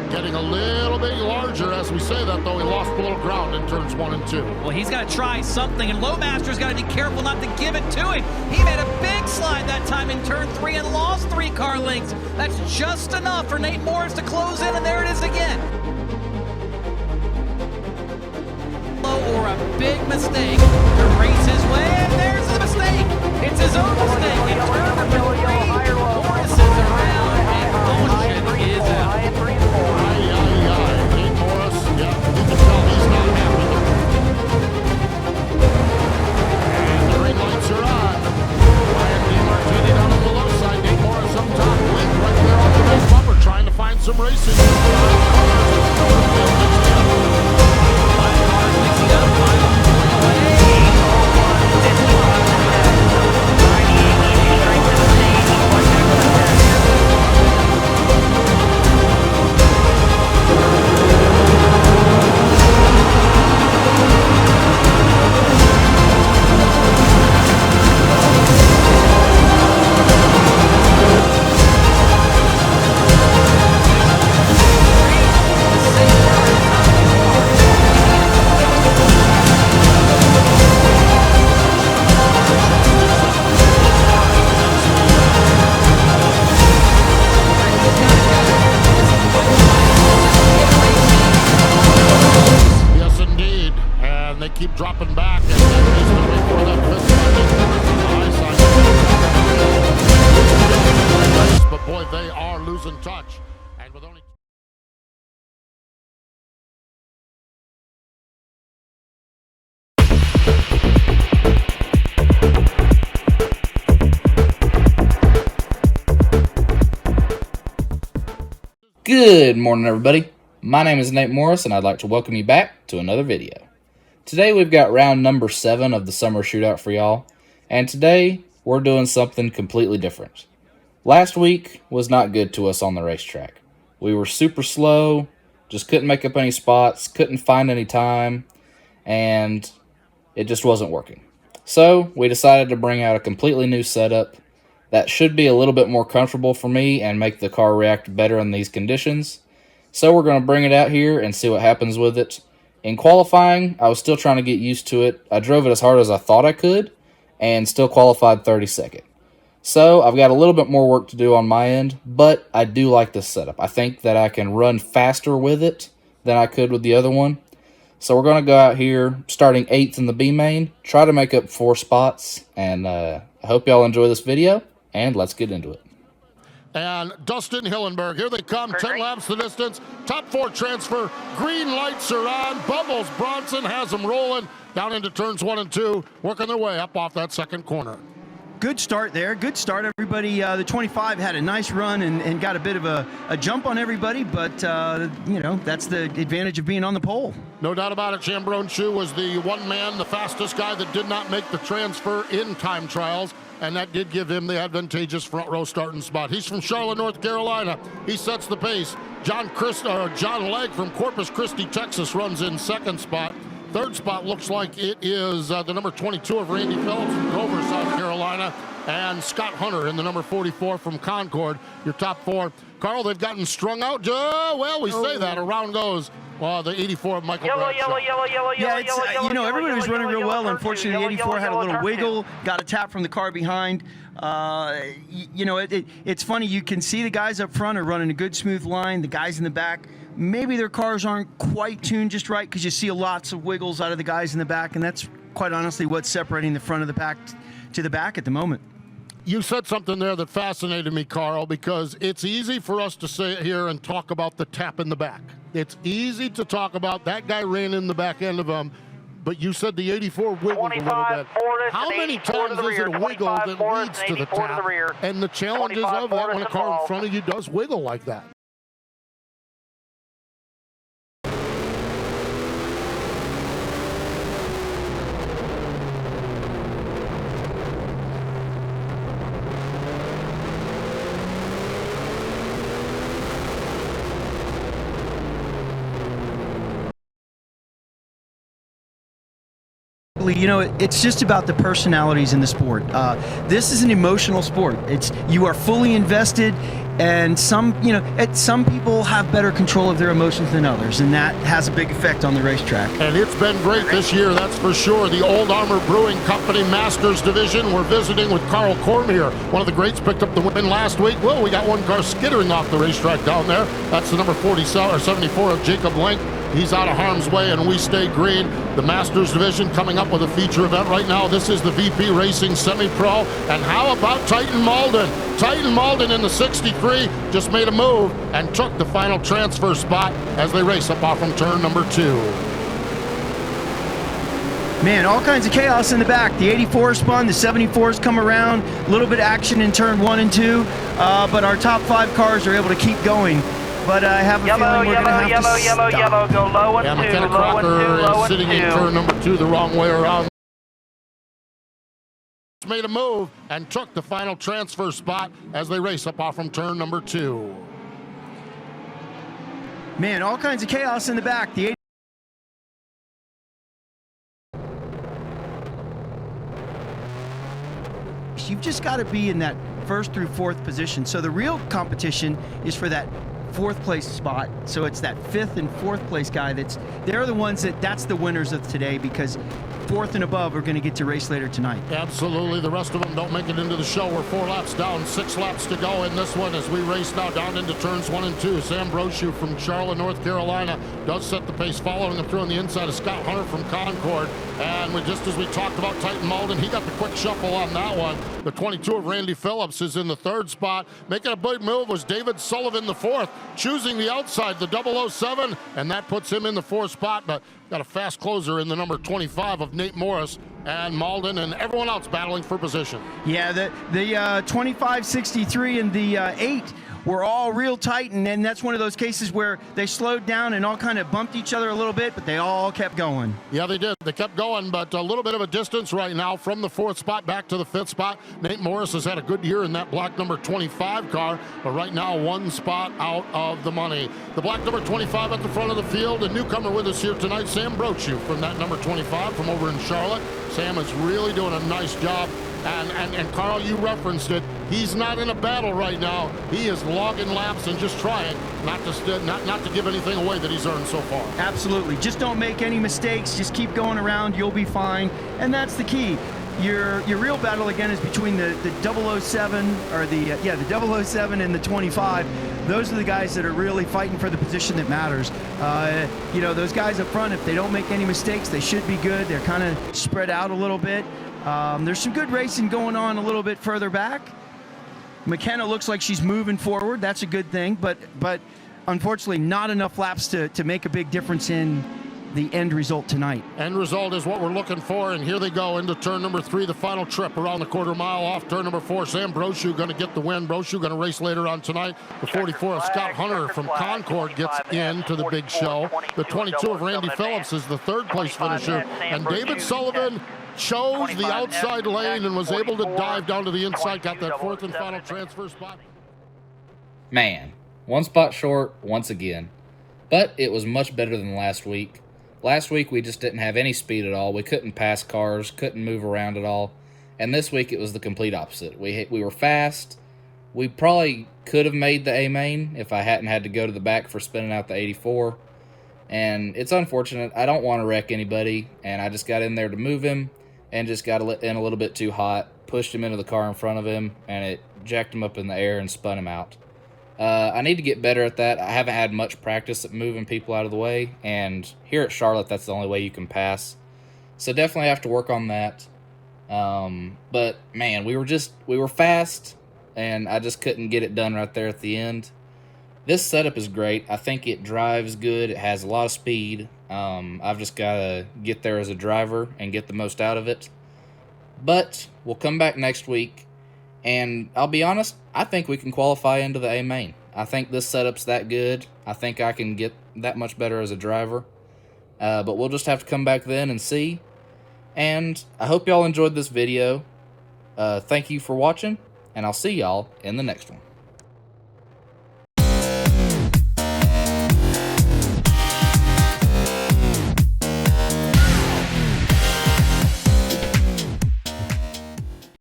getting a little bit larger as we say that, though. He lost a little ground in turns 1 and 2. Well, he's got to try something, and Lowmaster's got to be careful not to give it to him. He made a big slide that time in turn 3 and lost 3 car lengths. That's just enough for Nate Morris to close in, and there it is again. Or a big mistake to race his way, and there's the mistake. It's his own mistake. In turn number 3, Morris is around, and caution is out. Nate Morris, yeah, you can tell he's not happy. And the green lights are on. Ryan DeMartini down on the low side. Nate Morris up top, Link right there on the base bumper, trying to find some racing. Keep dropping back, and he's going to wait for that fifth. But boy, they are losing touch. And with only Good morning, everybody. My name is Nate Morris, and I'd like to welcome you back to another video. Today we've got round number 7 of the summer shootout for y'all, and today we're doing something completely different. Last week was not good to us on the racetrack. We were super slow, just couldn't make up any spots, couldn't find any time, and it just wasn't working. So we decided to bring out a completely new setup that should be a little bit more comfortable for me and make the car react better in these conditions. So we're going to bring it out here and see what happens with it. In qualifying, I was still trying to get used to it. I drove it as hard as I thought I could and still qualified 32nd. So I've got a little bit more work to do on my end, but I do like this setup. I think that I can run faster with it than I could with the other one. So we're going to go out here starting 8th in the B main, try to make up 4 spots, and I hope y'all enjoy this video, and let's get into it. And Dustin Hillenberg, here they come, 10 laps the distance, top 4 transfer, green lights are on, Bubbles Bronson has them rolling down into turns 1 and 2, working their way up off that second corner. Good start there, good start everybody. The 25 had a nice run and got a bit of a jump on everybody, but you know, that's the advantage of being on the pole. No doubt about it, Chambrone Shoe was the one man, the fastest guy that did not make the transfer in time trials, and that did give him the advantageous front row starting spot. He's from Charlotte, North Carolina. He sets the pace. John Legg from Corpus Christi, Texas runs in second spot. Third spot looks like it is the number 22 of Randy Phillips from Dover, South Carolina, and Scott Hunter in the number 44 from Concord. Your top 4. Carl, they've gotten strung out. Well, we say that. Around goes the 84 of Michael Bradshaw. Yeah, you know, everybody was running real well. Unfortunately, the 84 had a little wiggle, got a tap from the car behind. You know, it's funny. You can see the guys up front are running a good, smooth line. The guys in the back, maybe their cars aren't quite tuned just right because you see lots of wiggles out of the guys in the back, and that's quite honestly what's separating the front of the pack to the back at the moment. You said something there that fascinated me, Carl, because it's easy for us to sit here and talk about the tap in the back. It's easy to talk about that guy ran in the back end of him, but you said the 84 wiggled a little bit. How many times is it a wiggle that leads to the tap? And the challenges of that when a car in front of you does wiggle like that. You know, it's just about the personalities in the sport. This is an emotional sport. You are fully invested. And some people have better control of their emotions than others, and that has a big effect on the racetrack. And it's been great this year, that's for sure. The Old Armor Brewing Company Masters Division, we're visiting with Carl Cormier. One of the greats picked up the win last week. Well, we got one car skittering off the racetrack down there. That's the number 74 of Jacob Link. He's out of harm's way, and we stay green. The Masters Division coming up with a feature event right now. This is the VP Racing Semi-Pro. And how about Titan Malden? Titan Malden in the 63 just made a move and took the final transfer spot as they race up off from turn number 2. Man, all kinds of chaos in the back. The 84 spun, the 74s come around, a little bit of action in turn 1 and 2, but our top 5 cars are able to keep going. But I have a feeling we're going to have to stop. Yellow, go low and Yeah, 2, McKenna low and 2, Crocker low is and sitting 2. in turn number 2 the wrong way around. Made a move and took the final transfer spot as they race up off from turn number 2. Man, all kinds of chaos in the back. The 80 You've just got to be in that 1st through 4th position. So the real competition is for that 4th place spot. So it's that 5th and 4th place guy they're the ones that's the winners of today, because 4th and above are going to get to race later tonight. Absolutely. The rest of them don't make it into the show. We're 4 laps down, 6 laps to go in this one as we race now down into turns 1 and 2. Sam Brochu from Charlotte, North Carolina does set the pace, following him through on the inside of Scott Hunter from Concord. And just as we talked about Titan Malden, he got the quick shuffle on that one. The 22 of Randy Phillips is in the 3rd spot. Making a big move was David Sullivan, the 4th, choosing the outside, the 007, and that puts him in the 4th spot. But got a fast closer in the number 25 of Nate Morris, and Malden and everyone else battling for position. Yeah, the 25, 63, and the 8 were all real tight, and that's one of those cases where they slowed down and all kind of bumped each other a little bit, but they all kept going. Yeah, they did. They kept going, but a little bit of a distance right now from the 4th spot back to the 5th spot. Nate Morris has had a good year in that black number 25 car, but right now 1 spot out of the money. The black number 25 at the front of the field, a newcomer with us here tonight, Sam Brochu from that number 25 from over in Charlotte. Sam is really doing a nice job. And Carl, you referenced it. He's not in a battle right now. He is logging laps and just trying not to give anything away that he's earned so far. Absolutely. Just don't make any mistakes. Just keep going around. You'll be fine. And that's the key. Your real battle again is between the 007 or the 007 and the 25. Those are the guys that are really fighting for the position that matters. Those guys up front, if they don't make any mistakes, they should be good. They're kind of spread out a little bit. There's some good racing going on a little bit further back. McKenna looks like she's moving forward. That's a good thing, but unfortunately not enough laps to make a big difference in the end result tonight. End result is what we're looking for, and here they go into turn number 3, the final trip around the quarter mile off turn number 4. Sam Brochu going to get the win. Brochu going to race later on tonight. The 44 of Scott Hunter from Concord gets into the big show. The 22 of Randy Phillips is the 3rd place finisher, and David Sullivan chose the outside lane and was able to dive down to the inside, got that 4th and final transfer spot. Man, 1 spot short once again, but it was much better than last week. Last week we just didn't have any speed at all. We couldn't pass cars, couldn't move around at all. And this week it was the complete opposite. We were fast. We probably could have made the A main if I hadn't had to go to the back for spinning out the 84. And it's unfortunate. I don't want to wreck anybody, and I just got in there to move him and just got in a little bit too hot, pushed him into the car in front of him, and it jacked him up in the air and spun him out. I need to get better at that. I haven't had much practice at moving people out of the way, and here at Charlotte, that's the only way you can pass. So definitely have to work on that. But man, we were fast, and I just couldn't get it done right there at the end. This setup is great. I think it drives good. It has a lot of speed. I've just got to get there as a driver and get the most out of it. But we'll come back next week. And I'll be honest, I think we can qualify into the A main. I think this setup's that good. I think I can get that much better as a driver. But we'll just have to come back then and see. And I hope y'all enjoyed this video. Thank you for watching, and I'll see y'all in the next one.